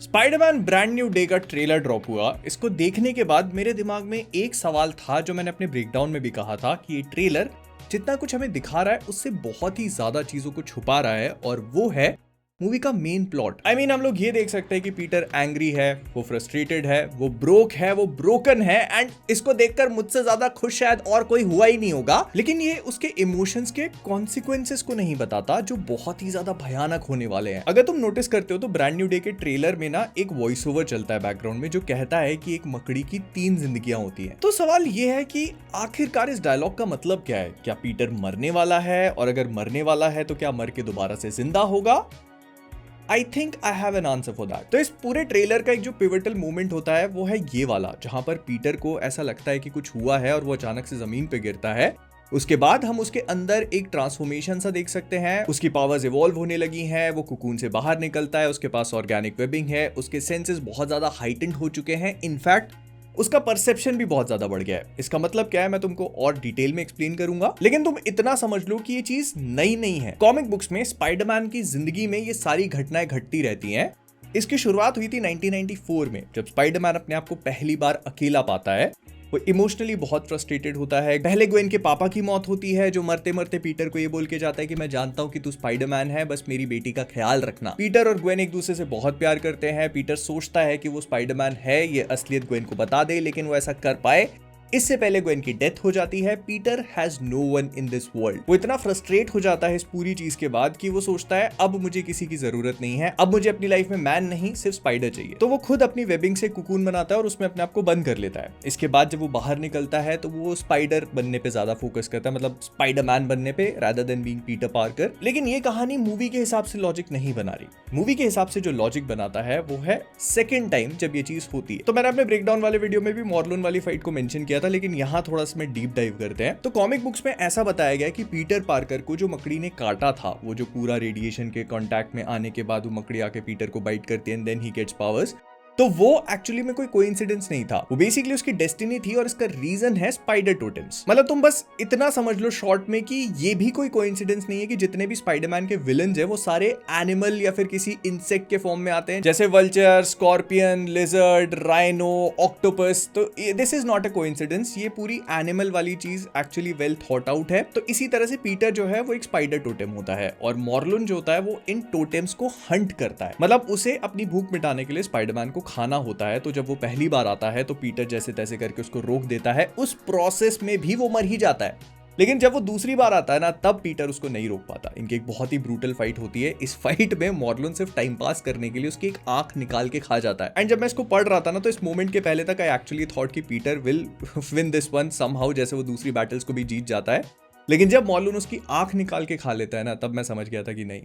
Spiderman brand new day का trailer drop हुआ। इसको देखने के बाद मेरे दिमाग में एक सवाल था जो मैंने अपने ब्रेकडाउन में भी कहा था कि ये ट्रेलर जितना कुछ हमें दिखा रहा है उससे बहुत ही ज्यादा चीजों को छुपा रहा है, और वो है मूवी का मेन प्लॉट। हम लोग ये देख सकते हैं कि पीटर एंग्री है, वो फ्रस्ट्रेटेड है, वो ब्रोक है, वो ब्रोकन है, एंड इसको देखकर मुझसे ज्यादा खुश शायद और कोई हुआ ही नहीं होगा। लेकिन ये उसके इमोशंस के कॉन्सिक्वेंसेस को नहीं बताता जो बहुत ही ज्यादा भयानक होने वाले हैं। अगर तुम नोटिस करते हो तो ब्रांड न्यू डे के ट्रेलर में ना एक वॉइस ओवर चलता है बैकग्राउंड में जो कहता है कि एक मकड़ी की 3 जिंदगियां होती हैं। तो सवाल ये है कि आखिरकार इस डायलॉग का मतलब क्या है? क्या पीटर मरने वाला है? और अगर मरने वाला है तो क्या मर के दोबारा से जिंदा होगा? I think I have an answer for that. तो इस पूरे ट्रेलर का एक जो पिवटल मोमेंट होता है वो है ये वाला, जहां पर पीटर को ऐसा लगता है कि कुछ हुआ है और वो अचानक से जमीन पे गिरता है। उसके बाद हम उसके अंदर एक ट्रांसफॉर्मेशन सा देख सकते हैं। उसकी पावर्स इवॉल्व होने लगी हैं, वो कुकून से बाहर निकलता है, उसके पास ऑर्गेनिक वेबिंग है, उसके सेंसेस बहुत ज्यादा हाइटेंड हो चुके हैं। इनफैक्ट उसका परसेप्शन भी बहुत ज्यादा बढ़ गया है। इसका मतलब क्या है मैं तुमको और डिटेल में एक्सप्लेन करूंगा, लेकिन तुम इतना समझ लो कि ये चीज नई नहीं है। कॉमिक बुक्स में स्पाइडरमैन की जिंदगी में ये सारी घटनाएं घटती रहती हैं। इसकी शुरुआत हुई थी 1994 में, जब स्पाइडरमैन अपने आप को पहली बार अकेला पाता है। वो इमोशनली बहुत फ्रस्ट्रेटेड होता है। पहले ग्वेन के पापा की मौत होती है, जो मरते मरते पीटर को ये बोल के जाता है कि मैं जानता हूं कि तू स्पाइडरमैन है, बस मेरी बेटी का ख्याल रखना। पीटर और ग्वेन एक दूसरे से बहुत प्यार करते हैं। पीटर सोचता है कि वो स्पाइडरमैन है, ये असलियत ग्वेन को बता दे, लेकिन वो ऐसा कर पाए इससे पहले ग्वेन की डेथ हो जाती है। Peter has no one in this world. वो इतना फ्रस्ट्रेट हो जाता है इस पूरी चीज के बाद कि वो सोचता है अब मुझे किसी की जरूरत नहीं है, अब मुझे अपनी लाइफ में मैन नहीं सिर्फ स्पाइडर चाहिए। तो वो खुद अपनी वेबिंग से कुकून बनाता है और उसमें अपने आप को बंद कर लेता है। इसके बाद जब वो बाहर निकलता है तो वो स्पाइडर बनने पे ज्यादा फोकस करता है, मतलब स्पाइडरमैन बनने पे rather than being Peter Parker. लेकिन ये कहानी मूवी के हिसाब से लॉजिक नहीं बना रही। मूवी के हिसाब से जो लॉजिक बनाता है वो है सेकेंड टाइम जब ये चीज होती है। तो मैंने अपने ब्रेकडाउन वाले वीडियो में भी मॉर्लोन वाली फाइट को मेंशन किया था, लेकिन यहाँ थोड़ा इसमें डीप डाइव करते हैं। तो कॉमिक बुक्स में ऐसा बताया गया कि पीटर पार्कर को जो मकड़ी ने काटा था, वो जो पूरा रेडिएशन के कांटेक्ट में आने के बाद वो मकड़ी आके पीटर को बाइट करती है and then he gets powers, तो वो एक्चुअली में कोई कोइंसिडेंस नहीं था। वो बेसिकली उसकी डेस्टिनी थी और इसका रीजन है स्पाइडर टोटेम्स। मतलब तुम बस इतना समझ लो शॉर्ट में कि ये भी कोई कोइंसिडेंस नहीं है कि जितने भी स्पाइडरमैन के विलन्स हैं वो सारे एनिमल या फिर किसी इंसेक्ट के फॉर्म में आते हैं, जैसे vulture, scorpion, lizard, rhino, octopus. तो this is not a coincidence, ये पूरी एनिमल वाली चीज एक्चुअली वेल थॉट आउट है। तो इसी तरह से पीटर जो है वो एक स्पाइडर टोटेम होता है और मॉर्लोन जो होता है वो इन टोटेम्स को हंट करता है। मतलब उसे अपनी भूख मिटाने के लिए स्पाइडरमैन को खाना होता है। तो जब वो पहली बार आता है तो पीटर जैसे तैसे करके उसको रोक देता है। उस प्रोसेस में भी वो मर ही जाता है। लेकिन जब वो दूसरी बार आता है ना, तब पीटर उसको नहीं रोक पाता। इनकी एक बहुत ही ब्रूटल फाइट होती है। इस फाइट में मॉर्लोन सिर्फ टाइम पास करने के लिए उसकी एक आंख निकाल के खा जाता है। एंड जब मैं इसको पढ़ रहा था ना, तो इस मोमेंट के पहले तक आई एक्चुअली थॉट कि Peter will win this one somehow, जैसे वो दूसरी बैटल्स को भी जीत जाता है। लेकिन जब मॉर्लोन उसकी आंख निकाल के खा लेता है ना, तब मैं समझ गया था कि नहीं,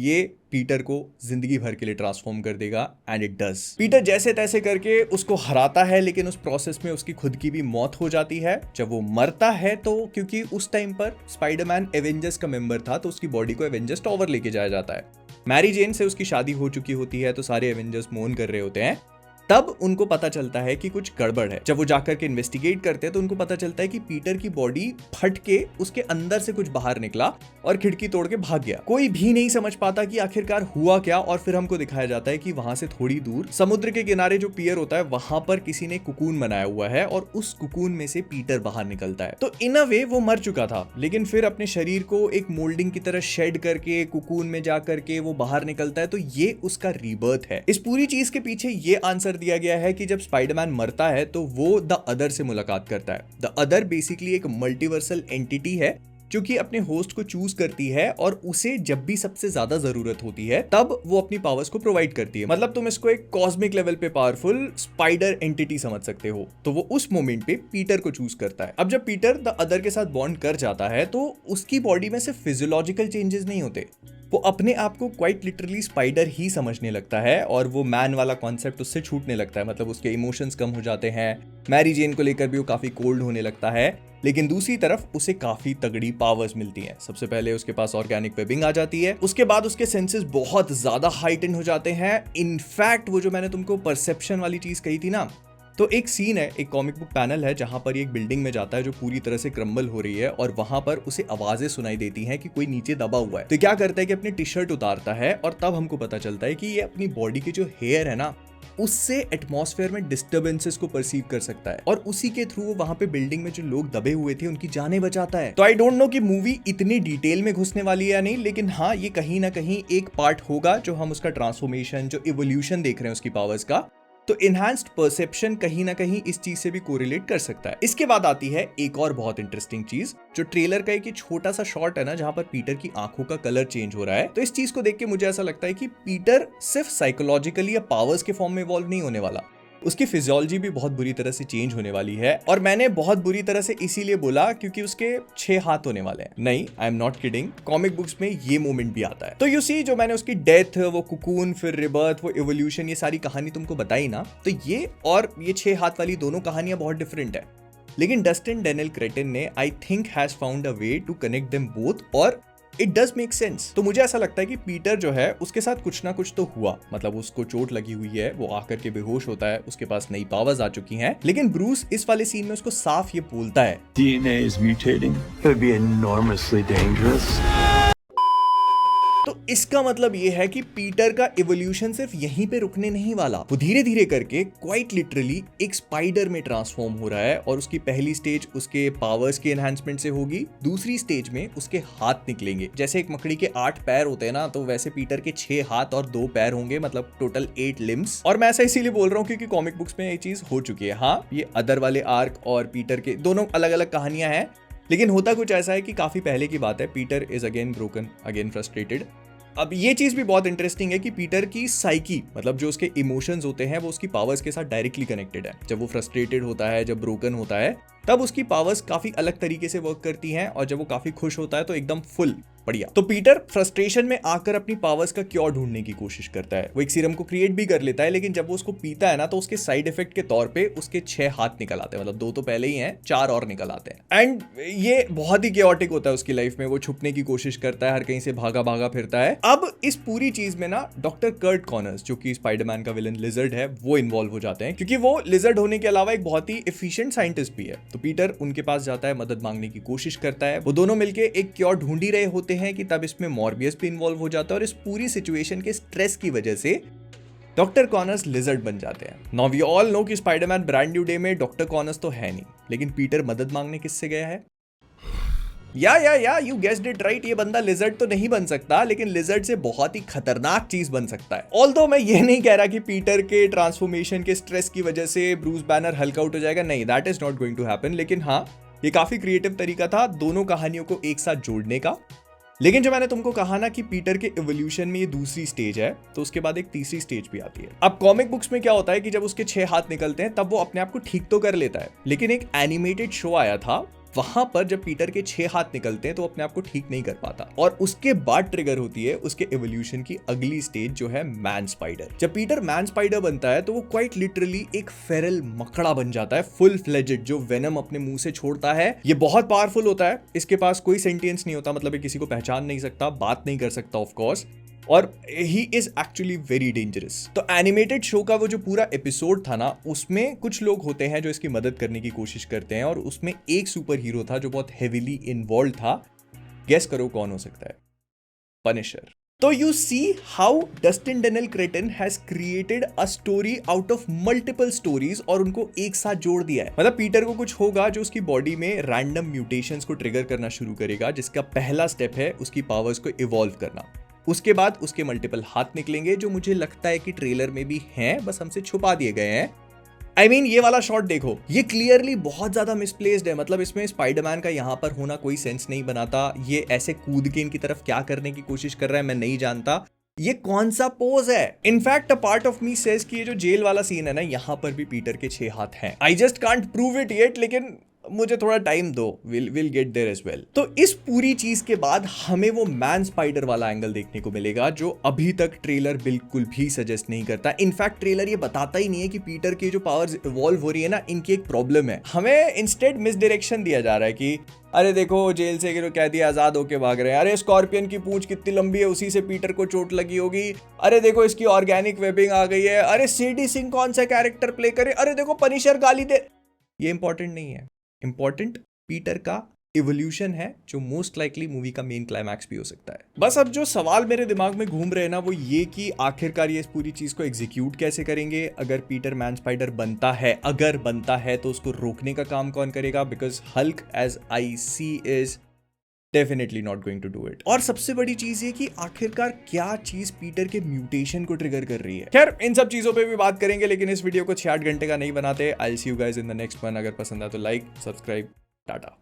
ये पीटर को जिंदगी भर के लिए ट्रांसफॉर्म कर देगा। And it does. पीटर जैसे तैसे करके उसको हराता है, लेकिन उस प्रोसेस में उसकी खुद की भी मौत हो जाती है। जब वो मरता है तो क्योंकि उस टाइम पर स्पाइडरमैन एवेंजर्स का मेंबर था, तो उसकी बॉडी को एवेंजर्स टॉवर लेके जाया जाता है। मैरी जेन से उसकी शादी हो चुकी होती है, तो सारे एवेंजर्स मोन कर रहे होते हैं। तब उनको पता चलता है कि कुछ गड़बड़ है। जब वो जाकर के इन्वेस्टिगेट करते हैं तो उनको पता चलता है कि पीटर की बॉडी फट के उसके अंदर से कुछ बाहर निकला और खिड़की तोड़ के भाग गया। कोई भी नहीं समझ पाता कि आखिरकार हुआ क्या। और फिर हमको दिखाया जाता है कि वहां से थोड़ी दूर समुद्र के किनारे जो पियर होता है, वहां पर किसी ने कुकून बनाया हुआ है और उस कुकून में से पीटर बाहर निकलता है। तो इन अ वे वो मर चुका था, लेकिन फिर अपने शरीर को एक मोल्डिंग की तरह शेड करके कुकून में जाकर के वो बाहर निकलता है। तो ये उसका रीबर्थ है। इस पूरी चीज के पीछे ये आंसर दिया गया है कि जब स्पाइडरमैन मरता है तो वो द अदर से मुलाकात करता है। द अदर बेसिकली एक मल्टीवर्सल एंटिटी है जो कि अपने होस्ट को चूज करती है और उसे जब भी सबसे ज्यादा जरूरत होती है तब वो अपनी पावर्स को प्रोवाइड करती है। मतलब तुम इसको एक कॉस्मिक लेवल पे पावरफुल स्पाइडर एंटिटी समझ सकते हो। तो वो उस मोमेंट पे पीटर को चूज करता है। अब जब पीटर द अदर के साथ बॉन्ड कर जाता है तो उसकी बॉडी में सिर्फ फिजियोलॉजिकल चेंजेस नहीं होते, वो अपने आप को क्वाइट लिटरली स्पाइडर ही समझने लगता है और वो मैन वाला कॉन्सेप्ट उससे छूटने लगता है। मतलब उसके इमोशंस कम हो जाते हैं। मैरी जेन को लेकर भी वो काफी कोल्ड होने लगता है। लेकिन दूसरी तरफ उसे काफी तगड़ी पावर्स मिलती हैं। सबसे पहले उसके पास ऑर्गेनिक वेबिंग आ जाती है। उसके बाद उसके सेंसेस बहुत ज्यादा हाइटेन हो जाते हैं। इनफैक्ट वो जो मैंने तुमको परसेप्शन वाली चीज कही थी ना, तो एक सीन है, एक कॉमिक बुक पैनल है जहां पर ये एक बिल्डिंग में जाता है जो पूरी तरह से क्रम्बल हो रही है और वहां पर उसे आवाजें सुनाई देती हैं कि कोई नीचे दबा हुआ है। तो क्या करता है कि अपनी टी शर्ट उतारता है और तब हमको पता चलता है कि ये अपनी बॉडी के जो हेयर है ना उससे एटमॉस्फेयर में डिस्टर्बेंसेस को परसीव कर सकता है और उसी के थ्रू वो वहां पे बिल्डिंग में जो लोग दबे हुए थे उनकी जानें बचाता है। तो आई डोंट नो कि मूवी इतनी डिटेल में घुसने वाली है या नहीं, लेकिन हाँ ये कहीं ना कहीं एक पार्ट होगा जो हम उसका ट्रांसफॉर्मेशन, जो इवोल्यूशन देख रहे हैं उसकी पावर्स का, तो इनहैंस्ड परसेप्शन कहीं ना कहीं इस चीज से भी कोरिलेट कर सकता है। इसके बाद आती है एक और बहुत इंटरेस्टिंग चीज, जो ट्रेलर का एक छोटा सा शॉट है ना जहां पर पीटर की आंखों का कलर चेंज हो रहा है। तो इस चीज को देख के मुझे ऐसा लगता है कि पीटर सिर्फ साइकोलॉजिकली या पावर्स के फॉर्म में इवॉल्व नहीं होने वाला, उसकी फिजियोलॉजी भी बहुत बुरी तरह से चेंज होने वाली है। और मैंने बहुत बुरी तरह से इसीलिए बोला क्योंकि उसके 6 हाथ होने वाले हैं। नहीं, I am not kidding, comic books में ये मोमेंट भी आता है। तो यू सी, जो मैंने उसकी डेथ, वो कुकून, फिर रिबर्थ, वो इवोल्यूशन, ये सारी कहानी तुमको बताई ना, तो ये और ये 6 हाथ वाली दोनों कहानियां बहुत डिफरेंट है। लेकिन डस्टिन डैनियल क्रेटन ने I think has found a way to connect them both और इट डज मेक सेंस। तो मुझे ऐसा लगता है कि पीटर जो है उसके साथ कुछ ना कुछ तो हुआ, मतलब उसको चोट लगी हुई है, वो आकर के बेहोश होता है, उसके पास नई पावर्स आ चुकी हैं, लेकिन ब्रूस इस वाले सीन में उसको साफ ये बोलता है DNA is mutating. It would be enormously dangerous. तो इसका मतलब ये है कि पीटर का इवोल्यूशन सिर्फ यहीं पे रुकने नहीं वाला, वो धीरे धीरे करके क्वाइट लिटरली एक स्पाइडर में ट्रांसफॉर्म हो रहा है। और उसकी पहली स्टेज उसके पावर्स के एनहांसमेंट से होगी, दूसरी स्टेज में उसके हाथ निकलेंगे। जैसे एक मकड़ी के 8 पैर होते हैं ना, तो वैसे पीटर के 6 हाथ और 2 पैर होंगे, मतलब टोटल 8 लिम्स। और मैं ऐसा इसीलिए बोल रहा हूँ क्योंकि कॉमिक बुक्स में ये चीज हो चुकी है। हाँ, ये अदर वाले आर्क और पीटर के दोनों अलग अलग कहानियां हैं, लेकिन होता कुछ ऐसा है कि काफी पहले की बात है। Peter is again broken, again frustrated. अब ये चीज भी बहुत इंटरेस्टिंग है कि पीटर की साइकी, मतलब जो उसके इमोशंस होते हैं, वो उसकी पावर्स के साथ डायरेक्टली कनेक्टेड है। जब वो फ्रस्ट्रेटेड होता है, जब ब्रोकन होता है, तब उसकी पावर्स काफी अलग तरीके से वर्क करती हैं, और जब वो काफी खुश होता है तो एकदम फुल बढ़िया। तो पीटर फ्रस्ट्रेशन में आकर अपनी पावर्स का क्योर ढूंढने की कोशिश करता है। वो एक सीरम को क्रिएट भी कर लेता है, लेकिन जब वो उसको पीता है ना, तो उसके साइड इफेक्ट के तौर पे उसके 6 हाथ निकल आते हैं, मतलब 2 तो पहले ही हैं, 4 और निकल आते हैं। एंड ये बहुत ही केओटिक होता है उसकी लाइफ में। वो छुपने की कोशिश करता है, हर कहीं से भागा भागा फिरता है। अब इस पूरी चीज में ना डॉक्टर कर्ट कॉनर्स, जो कि स्पाइडरमैन का विलन लिजर्ड है, वो इन्वॉल्व हो जाते हैं, क्योंकि वो लिजर्ड होने के अलावा एक बहुत ही एफिशिएंट साइंटिस्ट भी है। तो पीटर उनके पास जाता है, मदद मांगने की कोशिश करता है। वो दोनों मिलकर एक क्योर ढूंढ ही रहे होते हैं कि तब इसमें मॉर्बियस भी इन्वॉल्व हो जाता है, और इस पूरी सिचुएशन के स्ट्रेस की वजह से डॉक्टर कॉनर्स लिजर्ड बन जाते हैं। नाउ वी ऑल नो कि स्पाइडरमैन ब्रांड न्यू डे में डॉक्टर कॉनर्स तो है नहीं, लेकिन पीटर मदद मांगने किससे गया है? या यू गेस्ड इट राइट, ये बंदा लिजर्ड तो नहीं बन सकता, लेकिन लिजर्ड से बहुत ही खतरनाक चीज बन सकता है। ऑल्दो मैं ये नहीं कह रहा कि पीटर के ट्रांसफॉर्मेशन के स्ट्रेस की वजह से ब्रूस बैनर हल्का आउट हो जाएगा, नहीं, that is not going to happen. लेकिन हाँ, ये काफी क्रिएटिव तरीका था दोनों कहानियों को एक साथ जोड़ने का। लेकिन जो मैंने तुमको कहा ना कि पीटर के इवोल्यूशन में ये दूसरी स्टेज है, तो उसके बाद एक तीसरी स्टेज भी आती है। अब कॉमिक बुक्स में क्या होता है कि जब उसके 6 हाथ निकलते हैं तब वो अपने आप को ठीक तो कर लेता है, लेकिन एक एनिमेटेड शो आया था, वहां पर जब पीटर के 6 हाथ निकलते हैं तो अपने आप को ठीक नहीं कर पाता, और उसके बाद ट्रिगर होती है उसके इवोल्यूशन की अगली स्टेज, जो है मैन स्पाइडर। जब पीटर मैन स्पाइडर बनता है तो वो क्वाइट लिटरली एक फेरल मकड़ा बन जाता है, फुल फ्लेजेड, जो वेनम अपने मुंह से छोड़ता है। ये बहुत पावरफुल होता है, इसके पास कोई सेंटियंस नहीं होता, मतलब ये किसी को पहचान नहीं सकता, बात नहीं कर सकता ऑफ कोर्स, और he is actually very dangerous. तो एनिमेटेड शो का वो जो पूरा एपिसोड था ना, उसमें कुछ लोग होते हैं जो इसकी मदद करने की कोशिश करते हैं, और उसमें एक सुपर हीरो था जो बहुत हेविली इन्वॉल्व था। गेस करो कौन हो सकता है? पनिशर। तो you see how Dustin Daniel क्रेटन has created a story out of multiple stories, और उनको एक साथ जोड़ दिया है। मतलब पीटर को कुछ होगा जो उसकी बॉडी में रैंडम म्यूटेशंस को ट्रिगर करना शुरू करेगा, जिसका पहला स्टेप है उसकी पावर्स को इवॉल्व करना। उसके बाद उसके मल्टीपल हाथ निकलेंगे, जो मुझे लगता है कि ट्रेलर में भी हैं, बस हमसे छुपा दिए गए हैं। आई मीन ये वाला शॉट देखो, ये क्लियरली बहुत ज्यादा मिसप्लेस्ड है। मतलब इसमें स्पाइडरमैन का यहाँ पर होना कोई सेंस नहीं बनाता। ये ऐसे कूद के इनकी तरफ क्या करने की कोशिश कर रहा है मैं नहीं जानता। ये कौन सा पोज है? In fact a part of me says कि ये जो जेल वाला सीन है ना, यहाँ पर भी पीटर के 6 हाथ हैं। I just can't prove it yet, लेकिन मुझे थोड़ा टाइम दो, will get there as well. तो इस पूरी चीज के बाद हमें वो मैन स्पाइडर वाला एंगल देखने को मिलेगा जो अभी तक ट्रेलर बिल्कुल भी सजेस्ट नहीं करता। इनफैक्ट ट्रेलर ये बताता ही नहीं है कि पीटर की जो पावर्स इवॉल्व हो रही है ना, इनकी एक प्रॉब्लम है। हमें इंस्टेड मिसडायरेक्शन दिया जा रहा है कि अरे देखो जेल से कैदी आजाद होके भाग रहे हैं, अरे स्कॉर्पियन की पूंछ कितनी लंबी है, उसी से पीटर को चोट लगी होगी, अरे देखो इसकी ऑर्गेनिक वेबिंग आ गई है, अरे सीडी सिंह कौन सा कैरेक्टर प्ले करे, अरे देखो पनिशर गाली दे। ये इंपॉर्टेंट नहीं है, इंपॉर्टेंट पीटर का इवोल्यूशन है जो मोस्ट लाइकली मूवी का मेन क्लाइमैक्स भी हो सकता है। बस अब जो सवाल मेरे दिमाग में घूम रहे हैं ना, वो ये कि आखिरकार ये इस पूरी चीज को एग्जीक्यूट कैसे करेंगे। अगर पीटर मैन स्पाइडर बनता है, अगर बनता है, तो उसको रोकने का काम कौन करेगा, because Hulk as I see is definitely not going to do it. और सबसे बड़ी चीज ये कि आखिरकार क्या चीज पीटर के म्यूटेशन को ट्रिगर कर रही है। खैर इन सब चीजों पे भी बात करेंगे, लेकिन इस वीडियो को 6-8 घंटे का नहीं बनाते। I will see you guys in the next one. अगर पसंद आए तो लाइक, सब्सक्राइब, टाटा।